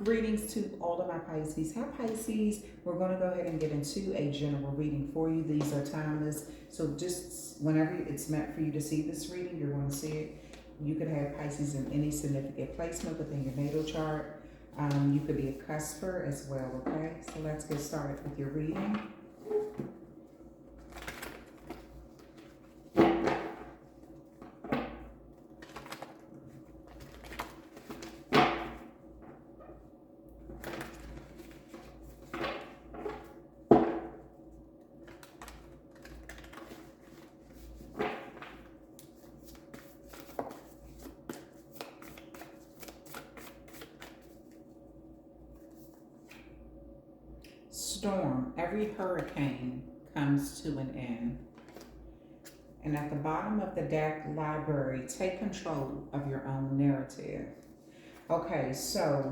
Greetings to all of my Pisces. Hi Pisces. We're going to go ahead and get into a general reading for you. These are timeless. So just whenever it's meant for you to see this reading, you're going to see it. You could have Pisces in any significant placement within your natal chart. You could be a cusper as well, okay? So let's get started with your reading. Storm. Every hurricane comes to an end. And at the bottom of the deck, library, take control of your own narrative. Okay, so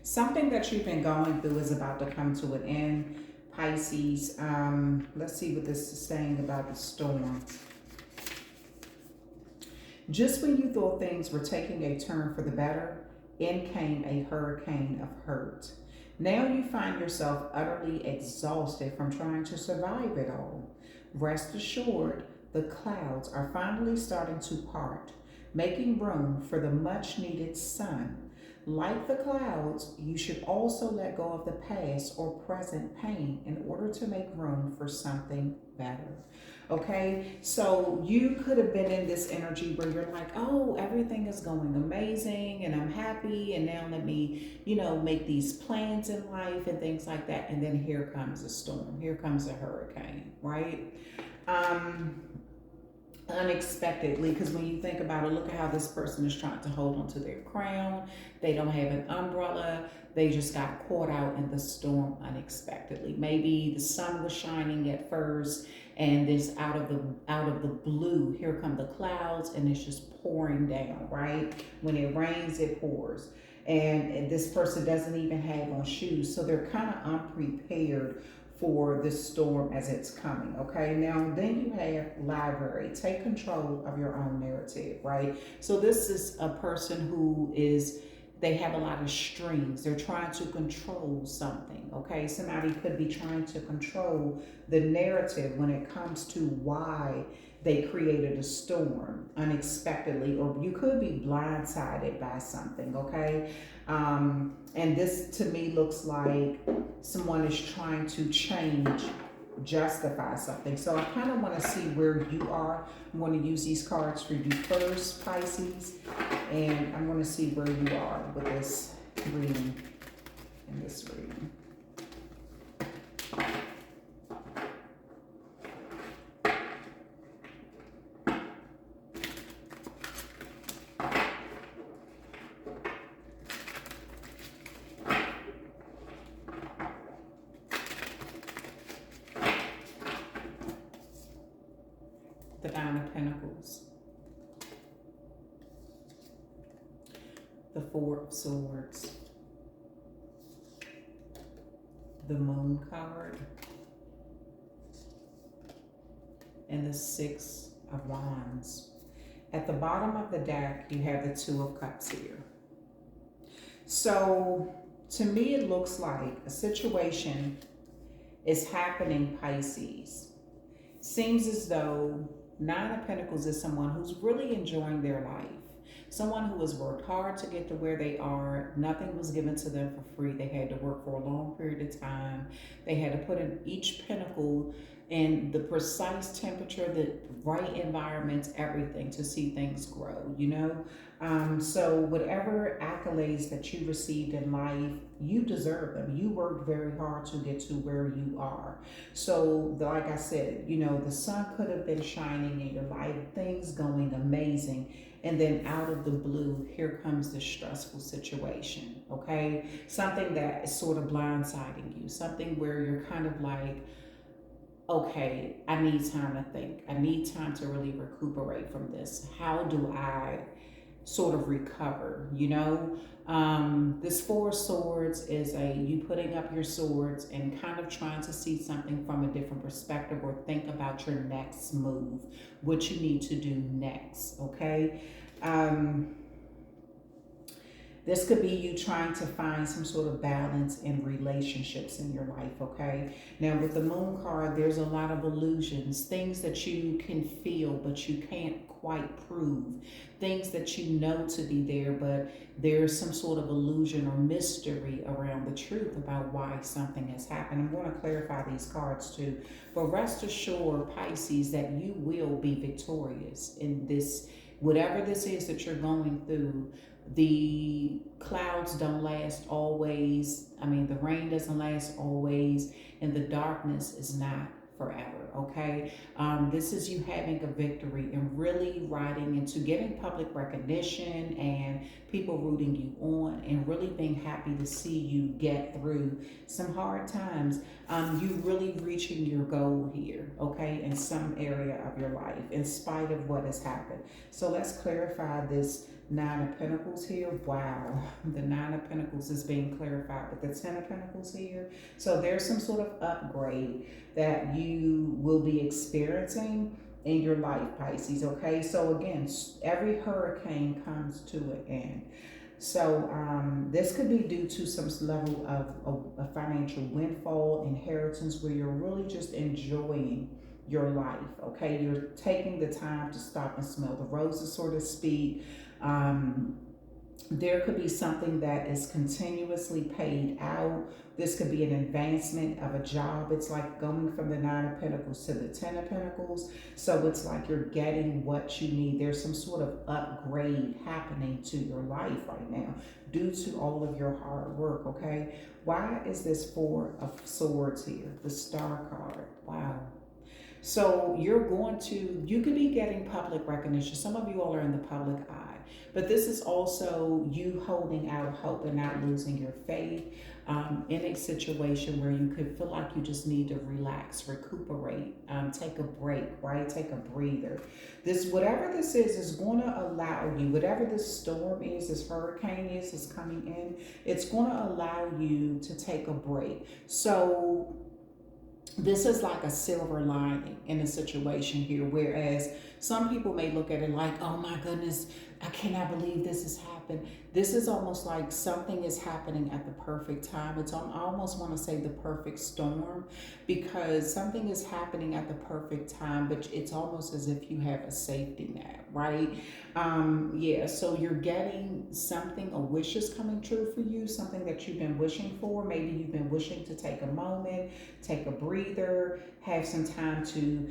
something that you've been going through is about to come to an end, Pisces. Let's see what this is saying about the storm. Just when you thought things were taking a turn for the better, in came a hurricane of hurt. Now you find yourself utterly exhausted from trying to survive it all. Rest assured, the clouds are finally starting to part, making room for the much needed sun. Like the clouds, you should also let go of the past or present pain in order to make room for something better. Okay, so you could have been in this energy where you're like, oh, everything is going amazing and I'm happy, and now let me, make these plans in life and things like that. And then here comes a storm, here comes a hurricane, right? Unexpectedly, because when you think about it, look at how this person is trying to hold onto their crown. They don't have an umbrella. They just got caught out in the storm unexpectedly. Maybe the sun was shining at first, and this out of the blue, here come the clouds, and it's just pouring down, right? When it rains, it pours. And this person doesn't even have on shoes, so they're kind of unprepared for this storm as it's coming. Okay, now then you have library, take control of your own narrative, right? So this is a person who they have a lot of strings. They're trying to control something. Okay, somebody could be trying to control the narrative when it comes to why they created a storm unexpectedly, or you could be blindsided by something. Okay, and this to me looks like someone is trying to change, justify something. So I kind of want to see where you are. I'm going to use these cards for you first, Pisces, and I'm going to see where you are with this reading, in this reading. The Nine of Pentacles, the Four of Swords, the Moon card, and the Six of Wands. At the bottom of the deck, you have the Two of Cups here. So to me, it looks like a situation is happening, Pisces. Seems as though Nine of Pentacles is someone who's really enjoying their life. Someone who has worked hard to get to where they are. Nothing was given to them for free. They had to work for a long period of time. They had to put in each pentacle in the precise temperature, the right environment, everything to see things grow, So whatever accolades that you received in life, you deserve them. You worked very hard to get to where you are. So like I said, the sun could have been shining in your life, things going amazing. And then out of the blue, here comes this stressful situation, okay? Something that is sort of blindsiding you, something where you're kind of like, okay, I need time to think. I need time to really recuperate from this. How do I sort of recover, This Four of Swords is you putting up your swords and kind of trying to see something from a different perspective, or think about your next move, what you need to do next, okay? This could be you trying to find some sort of balance in relationships in your life, okay? Now, with the moon card, there's a lot of illusions, things that you can feel, but you can't quite prove, things that you know to be there, but there's some sort of illusion or mystery around the truth about why something has happened. I'm going to clarify these cards too, but rest assured, Pisces, that you will be victorious in this, whatever this is that you're going through. The clouds don't last always. I mean, the rain doesn't last always, and the darkness is not forever, okay? This is you having a victory and really riding into getting public recognition and people rooting you on and really being happy to see you get through some hard times. You really reaching your goal here, okay, in some area of your life in spite of what has happened. So let's clarify this Nine of Pentacles here. Wow, the Nine of Pentacles is being clarified with the Ten of Pentacles here. So there's some sort of upgrade that you will be experiencing in your life, Pisces, okay? So again, every hurricane comes to an end. So this could be due to some level of a financial windfall, inheritance, where you're really just enjoying your life, okay? You're taking the time to stop and smell the roses, so to speak. There could be something that is continuously paid out. This could be an advancement of a job. It's like going from the Nine of Pentacles to the Ten of Pentacles. So it's like you're getting what you need. There's some sort of upgrade happening to your life right now due to all of your hard work, okay? Why is this Four of Swords here? The Star card. Wow. So you could be getting public recognition. Some of you all are in the public eye, but this is also you holding out hope and not losing your faith in a situation where you could feel like you just need to relax, recuperate, take a break, right? Take a breather. Whatever this is going to allow you, whatever this storm is, this hurricane is coming in, it's going to allow you to take a break. So this is like a silver lining in a situation here, whereas some people may look at it like, oh my goodness, I cannot believe this has happened. This is almost like something is happening at the perfect time. I almost want to say the perfect storm, because something is happening at the perfect time, but it's almost as if you have a safety net, right? Yeah, so you're getting something, a wish is coming true for you, something that you've been wishing for. Maybe you've been wishing to take a moment, take a breather, have some time to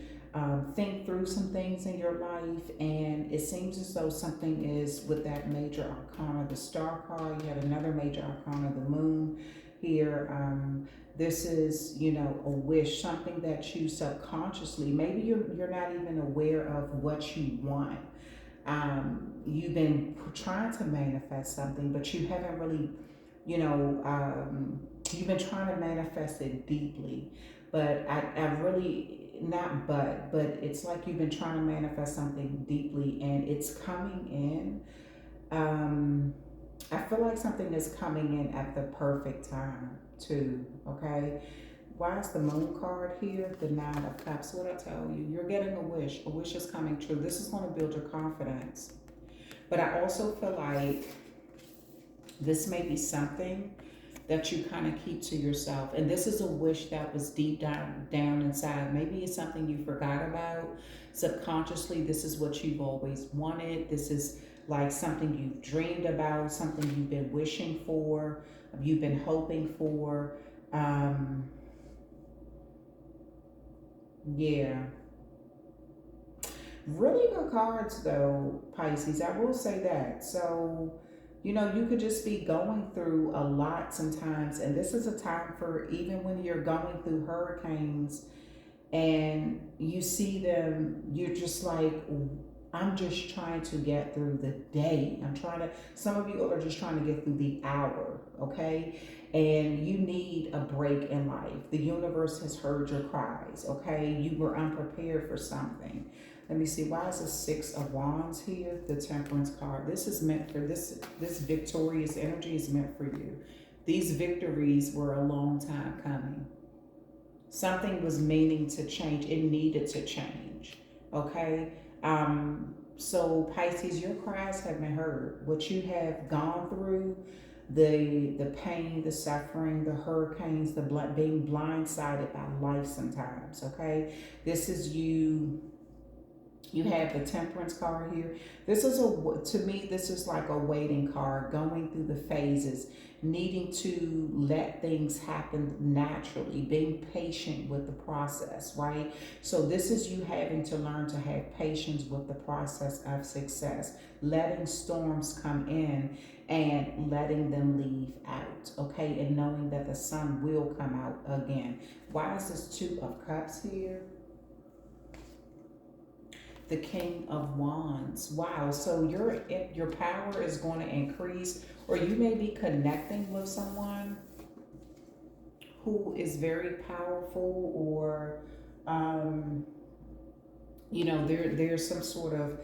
think through some things in your life, and it seems as though something is with that major arcana, the Star card. You have another major arcana, the Moon here. This is, you know, a wish, something that you subconsciously, maybe you're not even aware of what you want. You've been trying to manifest something, but you haven't really, you know, you've been trying to manifest it deeply, but I really, not but it's like you've been trying to manifest something deeply and it's coming in. I feel like something is coming in at the perfect time too, okay? Why is the Moon card here? The Nine of Cups. What I tell you, you're getting a wish. A wish is coming true. This is going to build your confidence. But I also feel like this may be something that you kind of keep to yourself. And this is a wish that was deep down inside. Maybe it's something you forgot about. Subconsciously, this is what you've always wanted. This is like something you've dreamed about, something you've been wishing for, you've been hoping for. Yeah. Really good cards though, Pisces. I will say that. So, you know, you could just be going through a lot sometimes. And this is a time for, even when you're going through hurricanes and you see them, you're just like, I'm just trying to get through the day. Some of you are just trying to get through the hour, okay? And you need a break in life. The universe has heard your cries, okay? You were unprepared for something. Let me see, why is the Six of Wands here? The Temperance card. This is meant for this victorious energy is meant for you. These victories were a long time coming. Something was meaning to change. It needed to change, okay? So Pisces, your cries have been heard. What you have gone through, the pain, the suffering, the hurricanes, being blindsided by life sometimes. Okay, this is you. You have the Temperance card here. This is to me, this is like a waiting card, going through the phases, needing to let things happen naturally, being patient with the process, right? So this is you having to learn to have patience with the process of success, letting storms come in and letting them leave out, okay? And knowing that the sun will come out again. Why is this Two of Cups here? The King of Wands. Wow. So your power is going to increase, or you may be connecting with someone who is very powerful, or there's some sort of,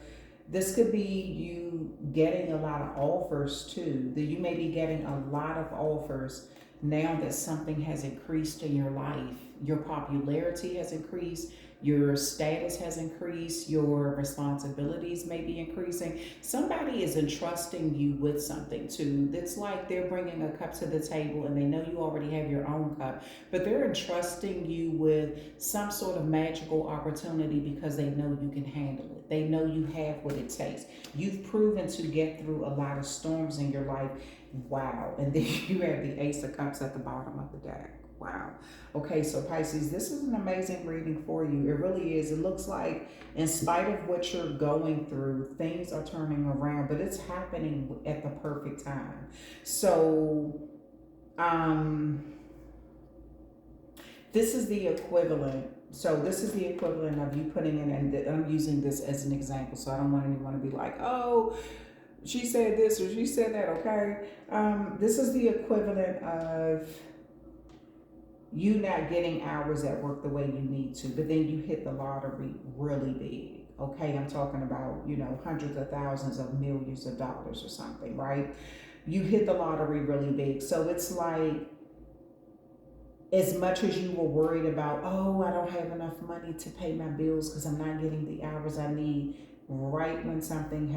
this could be you getting a lot of offers too. That you may be getting a lot of offers now that something has increased in your life. Your popularity has increased, your status has increased, your responsibilities may be increasing. Somebody is entrusting you with something too. It's like they're bringing a cup to the table and they know you already have your own cup, but they're entrusting you with some sort of magical opportunity because they know you can handle it. They know you have what it takes. You've proven to get through a lot of storms in your life. Wow. And then you have the Ace of Cups at the bottom of the deck. Wow. Okay, so Pisces, this is an amazing reading for you. It really is. It looks like in spite of what you're going through, things are turning around, but it's happening at the perfect time. So, this is the equivalent. So this is the equivalent of you putting in, and I'm using this as an example, so I don't want anyone to be like, oh, she said this or she said that, okay? This is the equivalent of you not getting hours at work the way you need to, but then you hit the lottery really big. Okay, I'm talking about, hundreds of thousands of millions of dollars or something, right? You hit the lottery really big. So it's like, as much as you were worried about, oh, I don't have enough money to pay my bills because I'm not getting the hours I need, right when something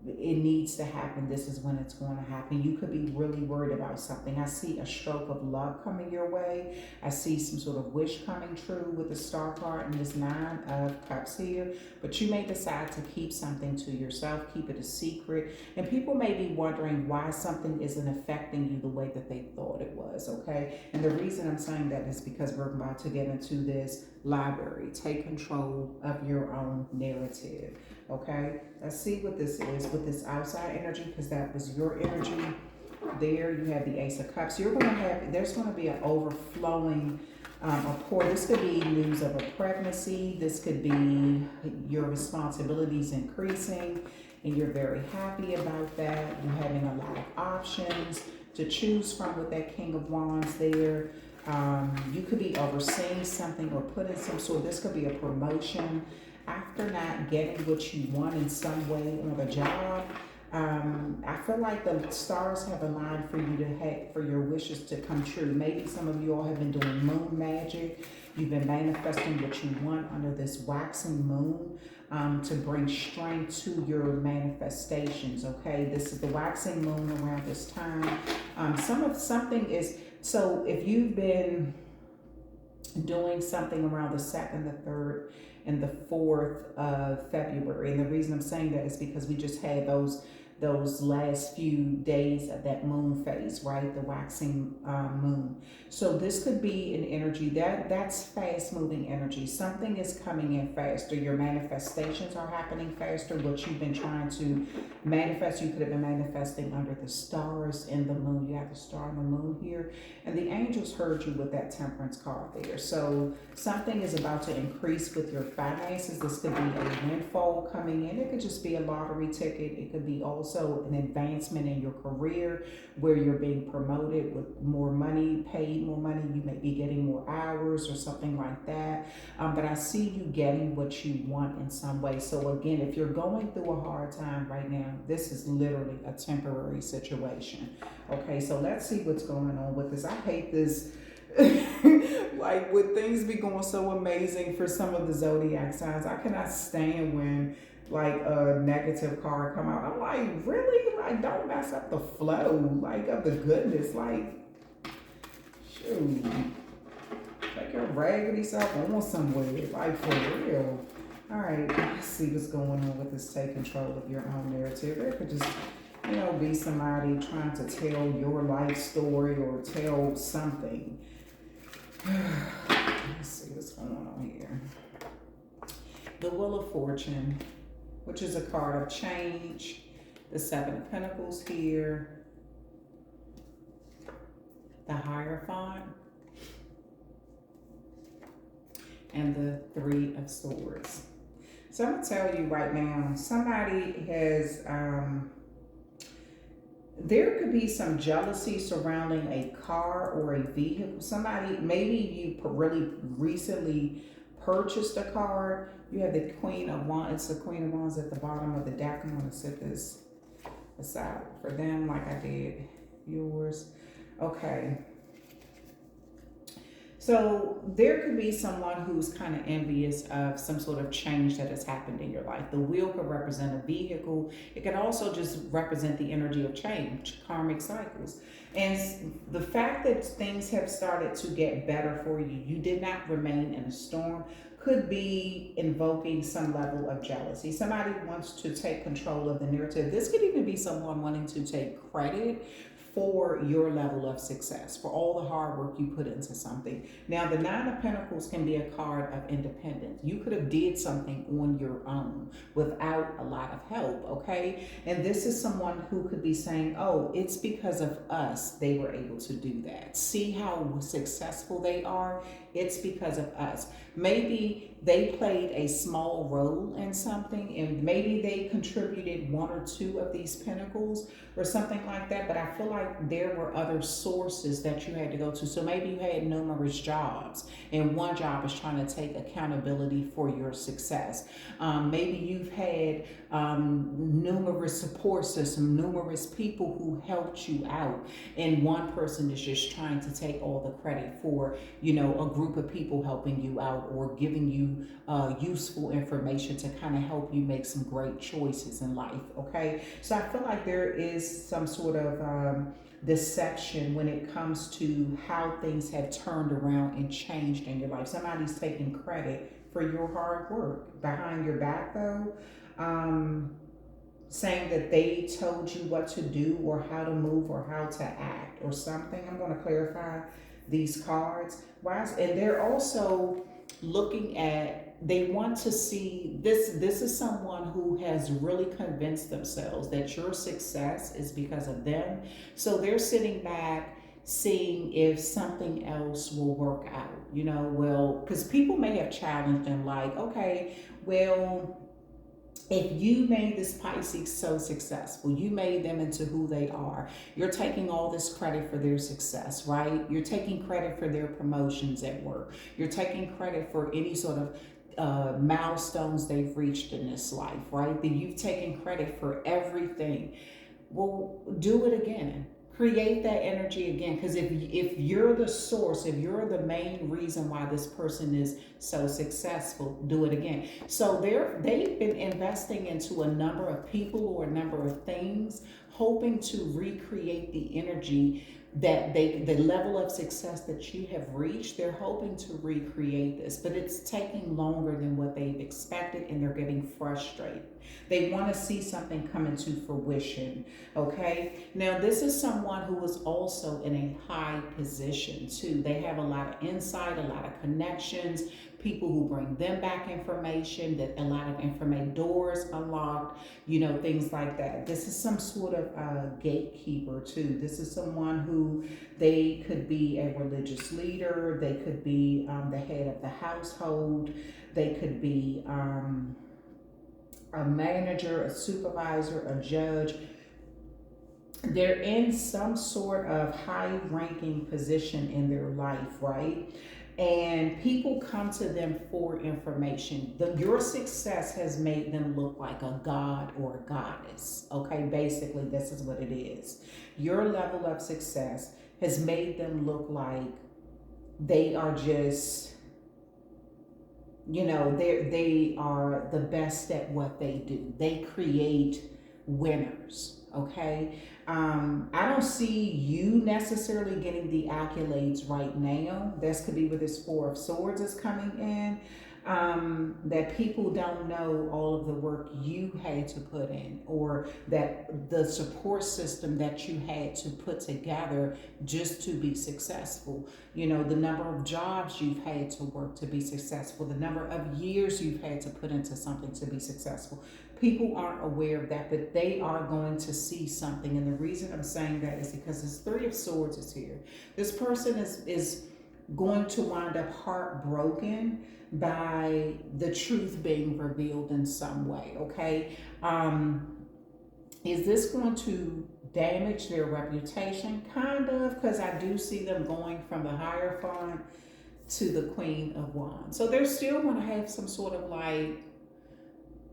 it needs to happen, this is when it's going to happen. You could be really worried about something. I see a stroke of luck coming your way. I see some sort of wish coming true with the Star card and this Nine of Cups here. But you may decide to keep something to yourself, keep it a secret. And people may be wondering why something isn't affecting you the way that they thought it was, okay? And the reason I'm saying that is because we're about to get into this library. Take control of your own narrative. Okay, let's see what this is with this outside energy, because that was your energy. There you have the Ace of Cups. There's going to be an overflowing pour. This could be news of a pregnancy. This could be your responsibilities increasing and you're very happy about that. You're having a lot of options to choose from with that King of Wands there. You could be overseeing something or putting this could be a promotion after not getting what you want in some way on the job. I feel like the stars have aligned for you for your wishes to come true. Maybe some of you all have been doing moon magic. You've been manifesting what you want under this waxing moon to bring strength to your manifestations. Okay, this is the waxing moon around this time. So if you've been doing something around the 2nd, the 3rd, and the 4th of February. And the reason I'm saying that is because we just had those last few days of that moon phase, right? The waxing moon. So this could be an energy that's fast moving energy. Something is coming in faster. Your manifestations are happening faster. What you've been trying to manifest, you could have been manifesting under the stars and the moon. You have the star and the moon here. And the angels heard you with that Temperance card there. So something is about to increase with your finances. This could be a windfall coming in. It could just be a lottery ticket. It could be also an advancement in your career where you're being promoted with more money, paid more money. You may be getting more hours or something like that. But I see you getting what you want in some way. So again, if you're going through a hard time right now, this is literally a temporary situation. Okay, so let's see what's going on with this. I hate this. Like, would things be going so amazing for some of the zodiac signs? I cannot stand when like a negative card come out. I'm like, really? Like, don't mess up the flow, like, of the goodness. Like, shoot, take your raggedy self on somewhere, like, for real. All right, let's see what's going on with this take control of your own narrative. There could just, be somebody trying to tell your life story or tell something. Let's see what's going on here. The Wheel of Fortune, which is a card of change. The Seven of Pentacles here. The Hierophant. And the Three of Swords. So I'm going to tell you right now, somebody has, there could be some jealousy surrounding a car or a vehicle. Somebody, maybe you really recently purchased a car. You have the Queen of Wands. It's the Queen of Wands at the bottom of the deck. I'm going to set this aside for them like I did yours. Okay. So there could be someone who's kind of envious of some sort of change that has happened in your life. The wheel could represent a vehicle. It could also just represent the energy of change, karmic cycles. And the fact that things have started to get better for you, you did not remain in a storm, could be invoking some level of jealousy. Somebody wants to take control of the narrative. This could even be someone wanting to take credit for your level of success, for all the hard work you put into something. Now, the Nine of Pentacles can be a card of independence. You could have did something on your own without a lot of help, okay? And this is someone who could be saying, oh, it's because of us they were able to do that. See how successful they are? It's because of us. Maybe they played a small role in something, and maybe they contributed one or two of these pentacles or something like that, but I feel like there were other sources that you had to go to. So maybe you had numerous jobs, and one job is trying to take accountability for your success. Maybe you've had numerous support systems, numerous people who helped you out, and one person is just trying to take all the credit for, a group of people helping you out or giving you useful information to kind of help you make some great choices in life, okay? So I feel like there is some sort of deception when it comes to how things have turned around and changed in your life. Somebody's taking credit for your hard work. Behind your back, though, saying that they told you what to do or how to move or how to act or something. I'm going to clarify these cards. And they're also looking at, they want to see this is someone who has really convinced themselves that your success is because of them. So they're sitting back seeing if something else will work out, because people may have challenged them like, okay, well, if you made this Pisces so successful, you made them into who they are, you're taking all this credit for their success, right? You're taking credit for their promotions at work. You're taking credit for any sort of milestones they've reached in this life, right? That you've taken credit for everything. Well, do it again. Create that energy again, because if you're the source, if you're the main reason why this person is so successful, do it again. So they've been investing into a number of people or a number of things, hoping to recreate the energy that the level of success that you have reached. They're hoping to recreate this, but it's taking longer than what they've expected, and they're getting frustrated. They want to see something come into fruition, okay? Now, this is someone who is also in a high position, too. They have a lot of insight, a lot of connections, people who bring them back information, that a lot of information, doors unlocked, things like that. This is some sort of gatekeeper, too. This is someone who, they could be a religious leader, they could be the head of the household, they could be a manager, a supervisor, a judge. They're in some sort of high-ranking position in their life, right? And people come to them for information. Your success has made them look like a god or a goddess, okay? Basically, this is what it is. Your level of success has made them look like they are just they are the best at what they do. They create winners. Okay. I don't see you necessarily getting the accolades right now. This could be where this Four of Swords is coming in. That people don't know all of the work you had to put in, or that the support system that you had to put together just to be successful. The number of jobs you've had to work to be successful, the number of years you've had to put into something to be successful. People aren't aware of that, but they are going to see something. And the reason I'm saying that is because this Three of Swords is here. This person is going to wind up heartbroken by the truth being revealed in some way. Okay. Is this going to damage their reputation? Kind of, because I do see them going from the Hierophant to the Queen of Wands. So they're still going to have some sort of like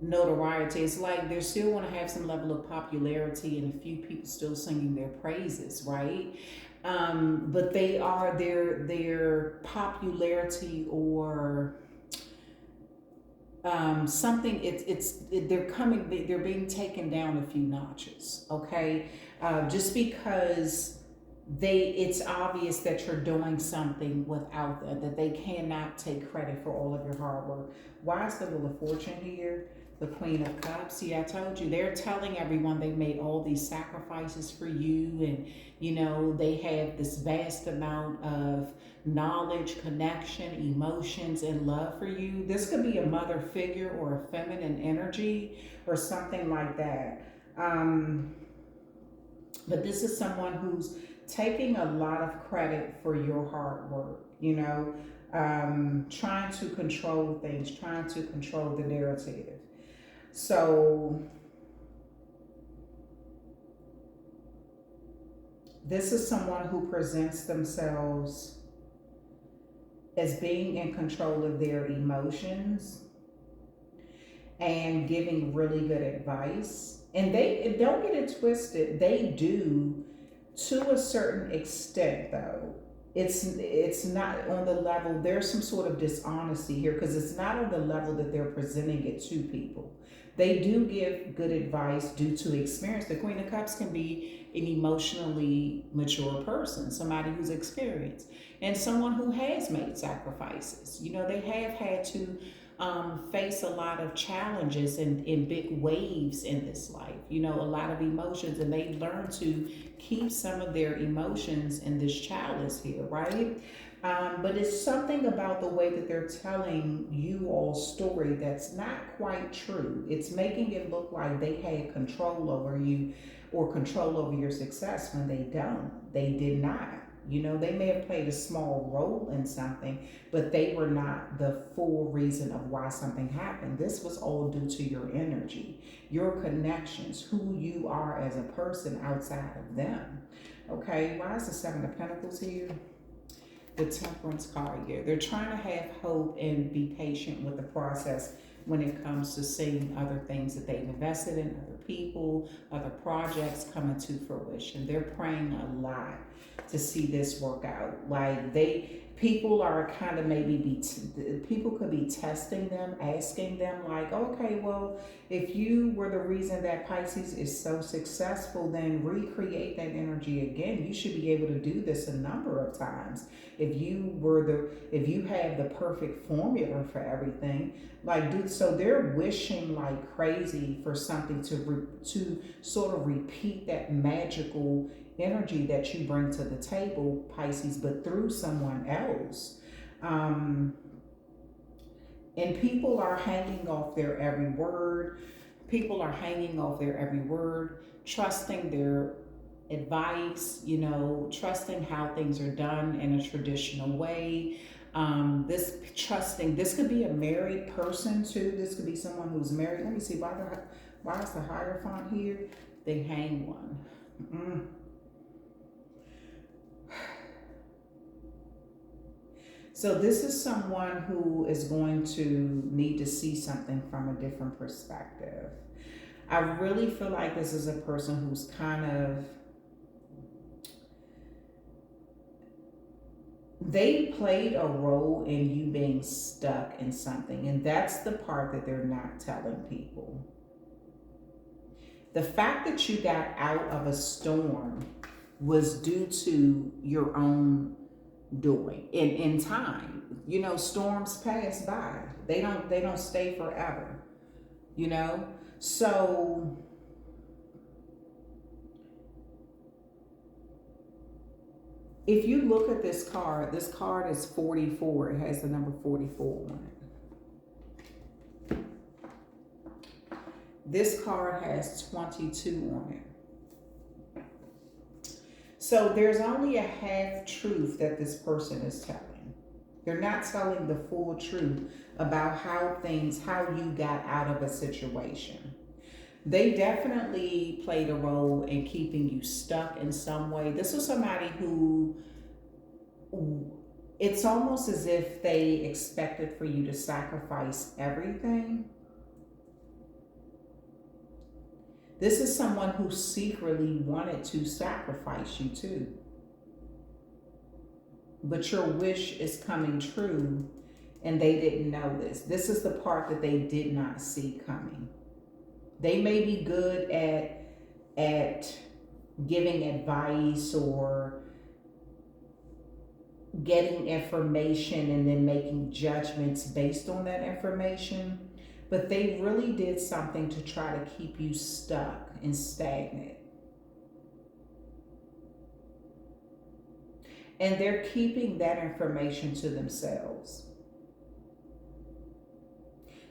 notoriety. It's like they're still going to have some level of popularity and a few people still singing their praises, right? But they are their popularity or something. They're being taken down a few notches. Okay, just because it's obvious that you're doing something without them, that they cannot take credit for all of your hard work. Why is the Wheel of Fortune here? The Queen of Cups. See, I told you, they're telling everyone they made all these sacrifices for you, and they have this vast amount of knowledge, connection, emotions, and love for you. This could be a mother figure or a feminine energy or something like that. But this is someone who's taking a lot of credit for your hard work, trying to control things, trying to control the narrative. So this is someone who presents themselves as being in control of their emotions and giving really good advice. And they don't get it twisted, they do to a certain extent though. It's not on the level, there's some sort of dishonesty here because it's not on the level that they're presenting it to people. They do give good advice due to experience. The Queen of Cups can be an emotionally mature person, somebody who's experienced, and someone who has made sacrifices. They have had to face a lot of challenges and big waves in this life, a lot of emotions, and they learn to keep some of their emotions in this chalice here, right? But it's something about the way that they're telling you all's story that's not quite true. It's making it look like they had control over you or control over your success when they don't. They did not. They may have played a small role in something, but they were not the full reason of why something happened. This was all due to your energy, your connections, who you are as a person outside of them. Okay, why is the Seven of Pentacles here? The Temperance card here. They're trying to have hope and be patient with the process when it comes to seeing other things that they've invested in, other people, other projects coming to fruition. They're praying a lot to see this work out. Like people are kind of people could be testing them, asking them like, okay, well, if you were the reason that Pisces is so successful, then recreate that energy again. You should be able to do this a number of times. If you have the perfect formula for everything, so they're wishing like crazy for something to sort of repeat that magical energy that you bring to the table, Pisces, but through someone else. And people are hanging off their every word. People are hanging off their every word, trusting their advice, trusting how things are done in a traditional way. This could be a married person too. This could be someone who's married. Let me see, why is the Hierophant here? They hang one. So this is someone who is going to need to see something from a different perspective. I really feel like this is a person who's kind of They played a role in you being stuck in something, and that's the part that they're not telling people. The fact that you got out of a storm was due to your own doing in time. You know, storms pass by. They don't stay forever, you know? So if you look at this card is 44. It has the number 44 on it. This card has 22 on it. So there's only a half truth that this person is telling. They're not telling the full truth about how you got out of a situation. They definitely played a role in keeping you stuck in some way. This was somebody who, it's almost as if they expected for you to sacrifice everything. This is someone who secretly wanted to sacrifice you too. But your wish is coming true and they didn't know this. This is the part that they did not see coming. They may be good at giving advice or getting information and then making judgments based on that information, but they really did something to try to keep you stuck and stagnant. And they're keeping that information to themselves.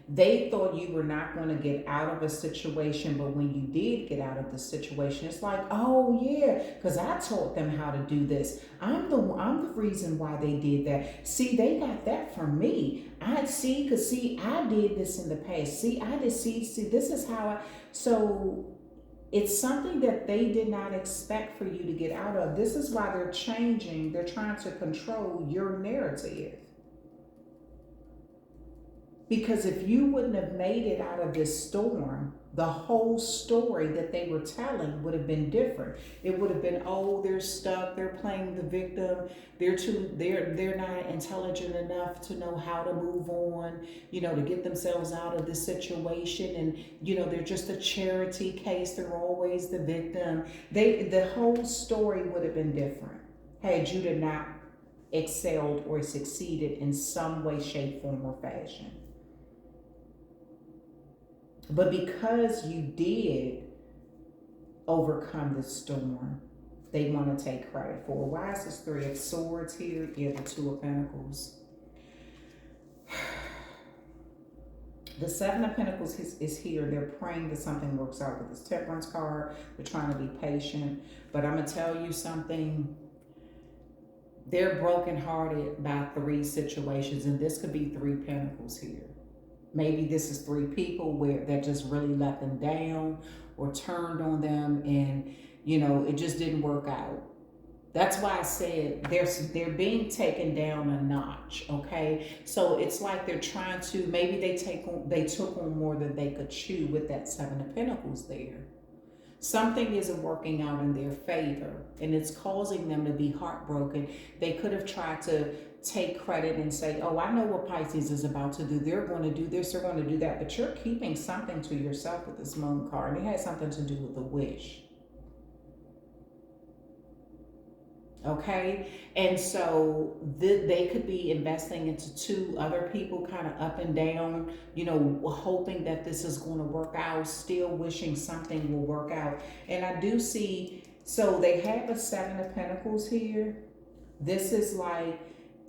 They thought you were not going to get out of a situation, but when you did get out of the situation, it's like, oh yeah, because I taught them how to do this. I'm the reason why they did that. See, they got that from me. I did this in the past. See, this is how so it's something that they did not expect for you to get out of. This is why they're changing. They're trying to control your narrative. Because if you wouldn't have made it out of this storm, the whole story that they were telling would have been different. It would have been, oh, they're stuck, they're playing the victim, they're not intelligent enough to know how to move on, to get themselves out of this situation, and they're just a charity case, they're always the victim. The whole story would have been different had you not excelled or succeeded in some way, shape, form, or fashion. But because you did overcome the storm, they want to take credit for it. Why is this 3 of Swords here? Yeah, the 2 of Pentacles. The 7 of Pentacles is here. They're praying that something works out with this Temperance card. They're trying to be patient. But I'm going to tell you something. They're brokenhearted by 3 situations. And this could be 3 Pentacles here. Maybe this is 3 people that just really let them down or turned on them, and it just didn't work out. That's why I said they're being taken down a notch. Okay, so it's like they're trying to, maybe they took on more than they could chew with that 7 of Pentacles there. Something isn't working out in their favor, and it's causing them to be heartbroken. They could have tried to take credit and say, oh, I know what Pisces is about to do. They're going to do this, they're going to do that. But you're keeping something to yourself with this Moon card. And it has something to do with the wish. Okay? And so they could be investing into 2 other people, kind of up and down, hoping that this is going to work out, still wishing something will work out. And I do see, so they have a 7 of Pentacles here. This is like,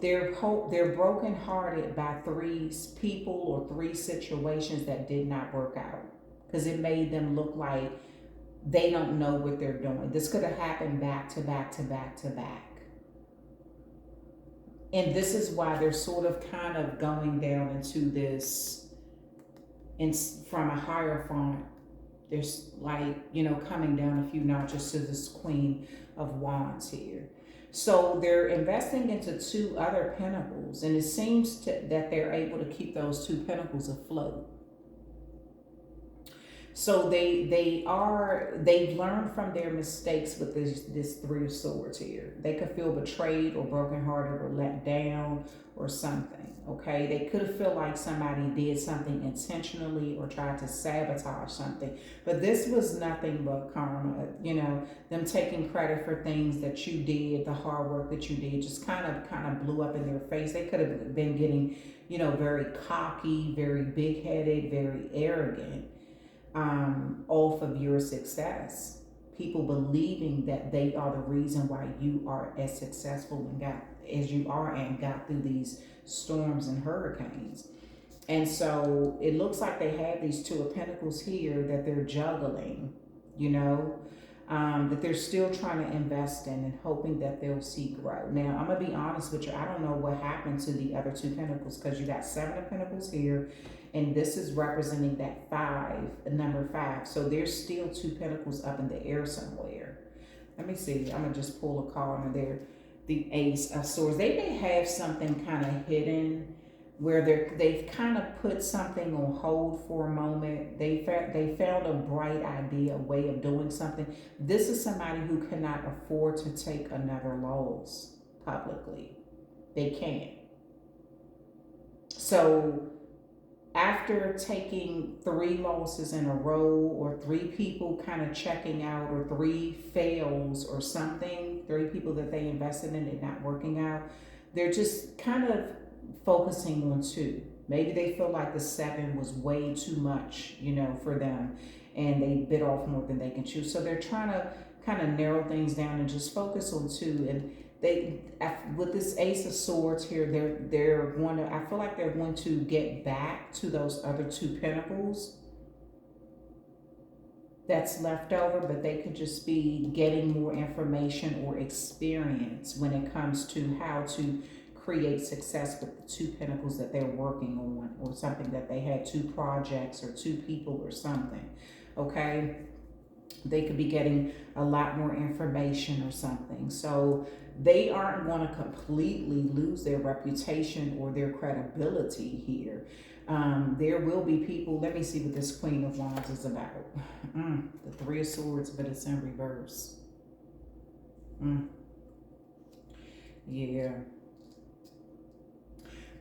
they're brokenhearted by 3 people or 3 situations that did not work out, because it made them look like they don't know what they're doing. This could have happened back to back to back to back. And this is why they're sort of kind of going down into this, from a Hierophant, there's like, coming down a few notches to this Queen of Wands here. So they're investing into 2 other pentacles, and it seems that they're able to keep those 2 pentacles afloat. So they've learned from their mistakes with this Three of Swords here. They could feel betrayed or brokenhearted or let down or something. Okay, they could have felt like somebody did something intentionally or tried to sabotage something, but this was nothing but karma. You know, them taking credit for things that you did, the hard work that you did, just kind of blew up in their face. They could have been getting, very cocky, very big headed, very arrogant, off of your success. People believing that they are the reason why you are as successful and got as you are and got through these storms and hurricanes. And so it looks like they have these Two of Pentacles here that they're juggling, you know, that they're still trying to invest in and hoping that they'll see growth. Now, I'm going to be honest with you. I don't know what happened to the other Two Pentacles, because you got Seven of Pentacles here, and this is representing that number five. So there's still Two Pentacles up in the air somewhere. Let me see. I'm going to just pull a card under there. The Ace of Swords. They may have something kind of hidden where they've kind of put something on hold for a moment. They found a bright idea, a way of doing something. This is somebody who cannot afford to take another loss publicly. They can't. So after taking 3 losses in a row, or 3 people kind of checking out, or 3 fails or something, 3 people that they invested in it not working out, they're just kind of focusing on 2. Maybe they feel like the 7 was way too much, for them, and they bit off more than they can chew. So they're trying to kind of narrow things down and just focus on 2. And they, with this Ace of Swords here, they're going to, I feel like they're going to get back to those other 2 pentacles that's left over, but they could just be getting more information or experience when it comes to how to create success with the 2 pentacles that they're working on, or something that they had 2 projects or 2 people or something. Okay, they could be getting a lot more information or something. So they aren't going to completely lose their reputation or their credibility here. There will be people. Let me see what this Queen of Wands is about. The Three of Swords, but it's in reverse. Yeah.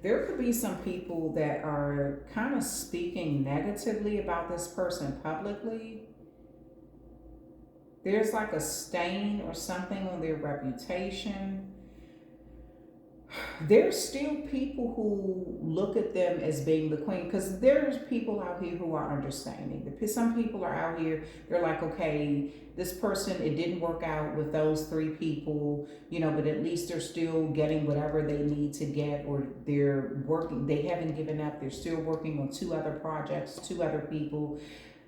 There could be some people that are kind of speaking negatively about this person publicly. There's like a stain or something on their reputation. There's still people who look at them as being the queen, because there's people out here who are understanding. Some people are out here, they're like, okay, this person, it didn't work out with those 3 people, but at least they're still getting whatever they need to get, or they're working, they haven't given up, they're still working on 2 other projects, 2 other people.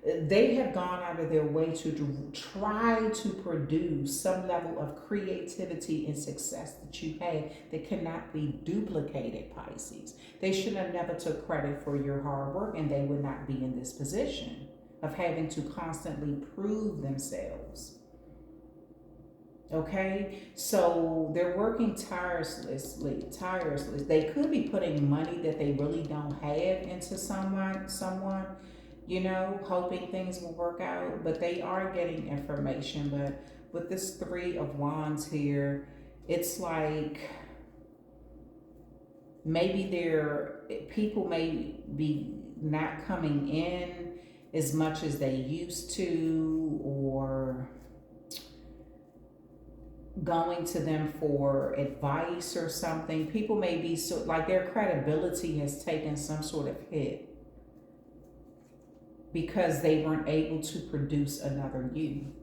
They have gone out of their way to try to produce some level of creativity and success that you had that cannot be duplicated, Pisces. They should have never took credit for your hard work, and they would not be in this position of having to constantly prove themselves. Okay, so they're working tirelessly. They could be putting money that they really don't have into someone, hoping things will work out, but they are getting information. But with this Three of Wands here, it's like maybe people may be not coming in as much as they used to, or going to them for advice or something. People may be so like their credibility has taken some sort of hit because they weren't able to produce another you.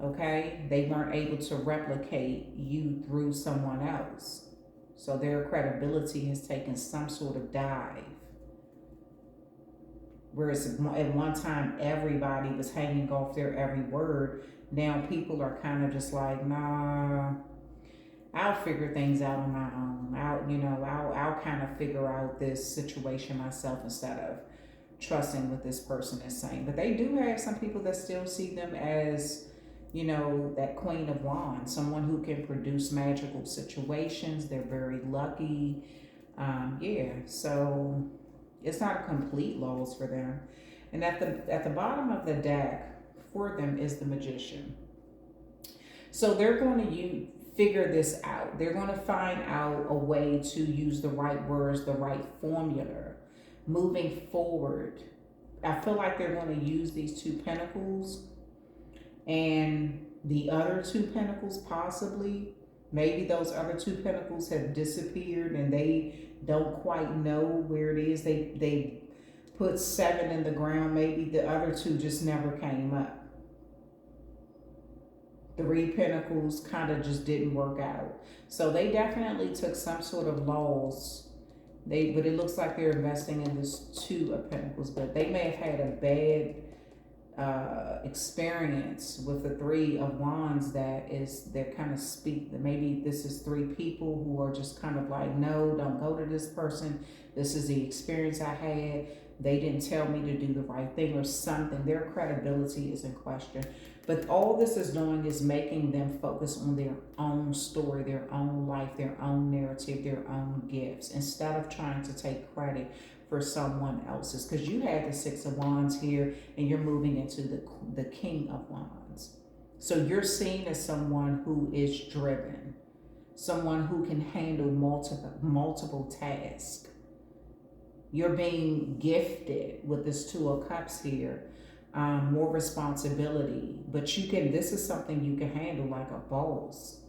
Okay? They weren't able to replicate you through someone else. So their credibility has taken some sort of dive. Whereas at one time everybody was hanging off their every word, now people are kind of just like, nah, I'll figure things out on my own. I'll kind of figure out this situation myself, instead of trusting what this person is saying. But they do have some people that still see them as, that Queen of Wands, someone who can produce magical situations. They're very lucky. So it's not a complete loss for them. And at the bottom of the deck for them is the Magician. So they're going to figure this out. They're going to find out a way to use the right words, the right formula, moving forward. I feel like they're going to use these two pentacles and the other two pentacles possibly. Maybe those other two pentacles have disappeared and they don't quite know where it is. They put 7 in the ground. Maybe the other two just never came up. 3 pentacles kind of just didn't work out. So they definitely took some sort of loss. But it looks like they're investing in this 2 of pentacles, but they may have had a bad experience with the 3 of wands. They're kind of maybe this is 3 people who are just kind of like, no, don't go to this person. This is the experience I had. They didn't tell me to do the right thing or something. Their credibility is in question. But all this is doing is making them focus on their own story, their own life, their own narrative, their own gifts, instead of trying to take credit for someone else's. Because you had the 6 of wands here and you're moving into the king of wands. So you're seen as someone who is driven, someone who can handle multiple tasks. You're being gifted with this 2 of cups here, more responsibility, but this is something you can handle like a boss.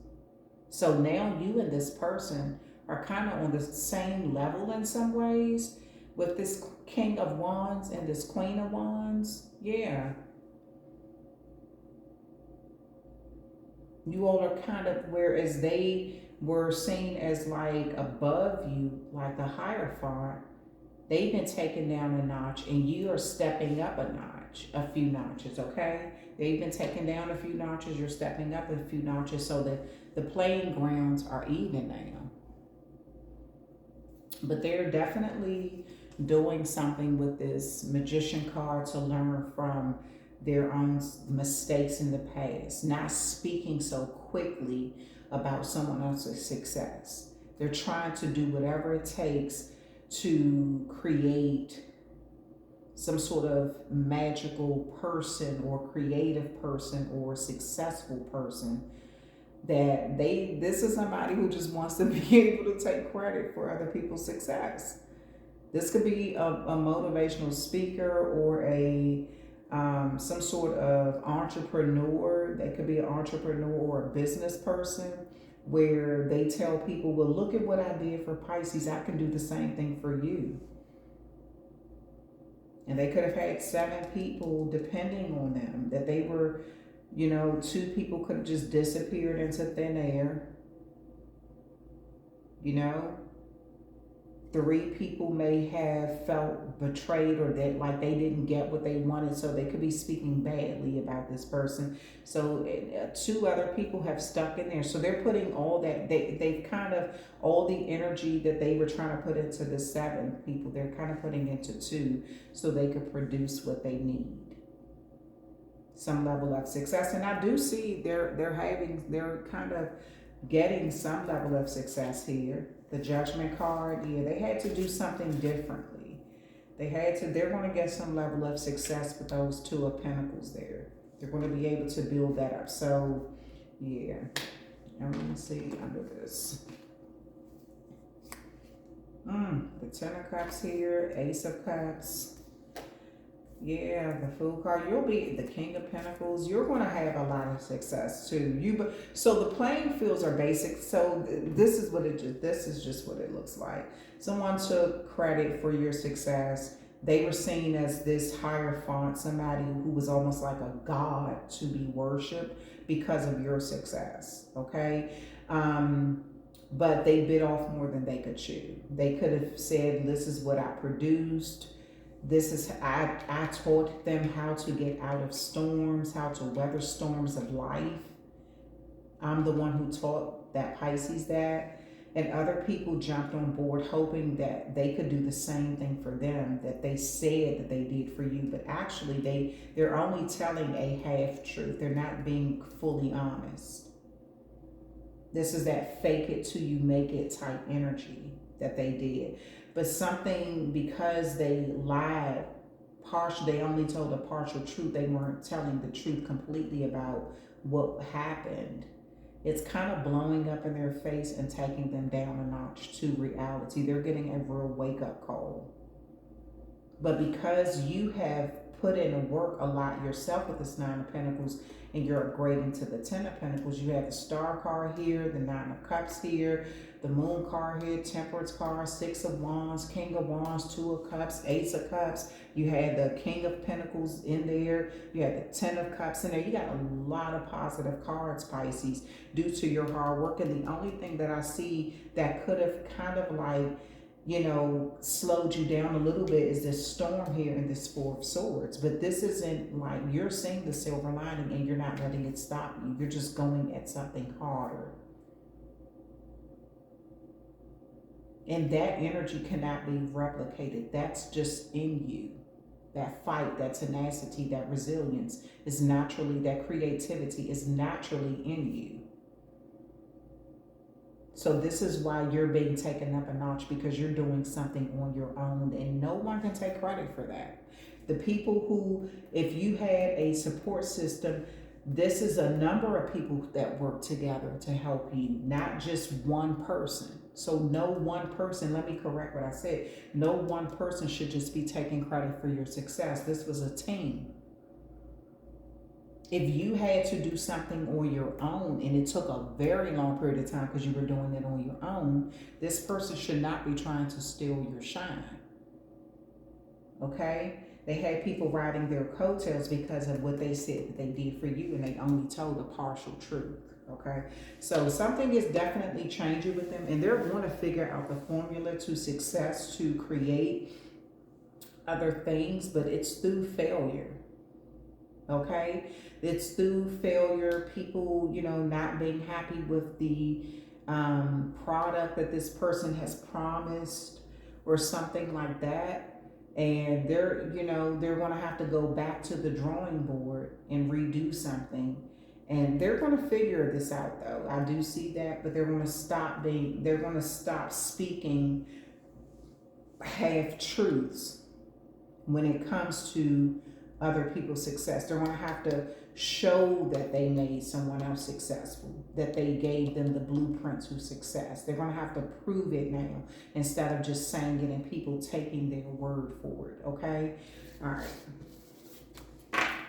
So now you and this person are kind of on the same level in some ways with this king of wands and this queen of wands. Yeah. You all are kind of, whereas they were seen as like above you, like the Hierophant, they've been taken down a notch and you are stepping up a few notches, okay? They've been taken down a few notches, you're stepping up a few notches, so that the playing grounds are even now. But they're definitely doing something with this Magician card to learn from their own mistakes in the past, not speaking so quickly about someone else's success. They're trying to do whatever it takes to create some sort of magical person or creative person or successful person that this is somebody who just wants to be able to take credit for other people's success. This could be a motivational speaker or some sort of entrepreneur. They could be an entrepreneur or a business person where they tell people, well, look at what I did for Pisces. I can do the same thing for you. And they could have had 7 people depending on them, that they were, 2 people could have just disappeared into thin air. 3 people may have felt betrayed or that like they didn't get what they wanted, so they could be speaking badly about this person. So 2 other people have stuck in there. So they're putting all that, they've kind of, all the energy that they were trying to put into the 7 people, they're kind of putting into 2 so they could produce what they need. Some level of success. And I do see they're kind of getting some level of success here. The Judgment card, yeah, they had to do something differently. They're going to get some level of success with those 2 of Pentacles there. They're going to be able to build that up. So, yeah. And let me see under this. The 10 of Cups here, Ace of Cups. Yeah, the Fool card. You'll be the King of Pentacles. You're going to have a lot of success too. So the playing fields are basic. So this is just what it looks like. Someone took credit for your success. They were seen as this Hierophant, somebody who was almost like a god to be worshipped because of your success. Okay. But they bit off more than they could chew. They could have said, this is what I produced. I taught them how to get out of storms, how to weather storms of life. I'm the one who taught that Pisces that. And other people jumped on board hoping that they could do the same thing for them that they said that they did for you. But actually they're only telling a half truth. They're not being fully honest. This is that fake it till you make it type energy that they did. But something, because they lied partial, they only told a partial truth. They weren't telling the truth completely about what happened. It's kind of blowing up in their face and taking them down a notch to reality. They're getting a real wake-up call. But because you have put in the work a lot yourself with this Nine of Pentacles, and you're upgrading to the Ten of Pentacles, you have the Star card here, the Nine of Cups here, the Moon card here, Temperance card, Six of Wands, King of Wands, Two of Cups, Ace of Cups. You had the King of Pentacles in there. You had the Ten of Cups in there. You got a lot of positive cards, Pisces, due to your hard work. And the only thing that I see that could have kind of like, you know, slowed you down a little bit is this storm here in this Four of Swords. But this isn't like, you're seeing the silver lining and you're not letting it stop you. You're just going at something harder. And that energy cannot be replicated. That's just in you. That fight, that tenacity, that resilience is naturally, that creativity is naturally in you. So this is why you're being taken up a notch, because you're doing something on your own and no one can take credit for that. The people who, if you had a support system, this is a number of people that work together to help you, not just one person. So no one person, let me correct what I said, no one person should just be taking credit for your success. This was a team. If you had to do something on your own and it took a very long period of time because you were doing it on your own, this person should not be trying to steal your shine. Okay? They had people riding their coattails because of what they said that they did for you, and they only told a partial truth. Okay? So something is definitely changing with them, and they're going to figure out the formula to success to create other things, but it's through failure. Okay? It's through failure, people, you know, not being happy with the product that this person has promised or something like that. And they're, you know, they're going to have to go back to the drawing board and redo something. And they're going to figure this out, though. I do see that, but they're going to stop speaking half truths when it comes to other people's success. They're going to have to show that they made someone else successful, that they gave them the blueprint to success. They're going to have to prove it now instead of just saying it and people taking their word for it. Okay? All right.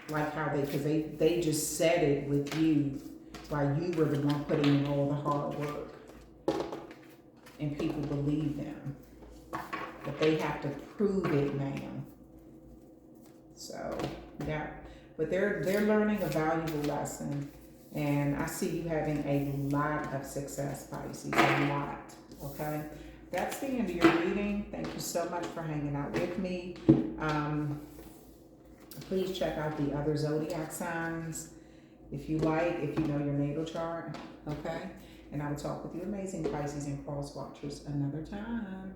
Like how because they just said it with you while you were the one putting in all the hard work, and people believe them, but they have to prove it now. So yeah, but they're learning a valuable lesson, and I see you having a lot of success, Pisces, a lot. Okay, that's the end of your reading. Thank you so much for hanging out with me. Please check out the other zodiac signs if you like, if you know your natal chart. Okay, and I will talk with you amazing Pisces and cross watchers another time.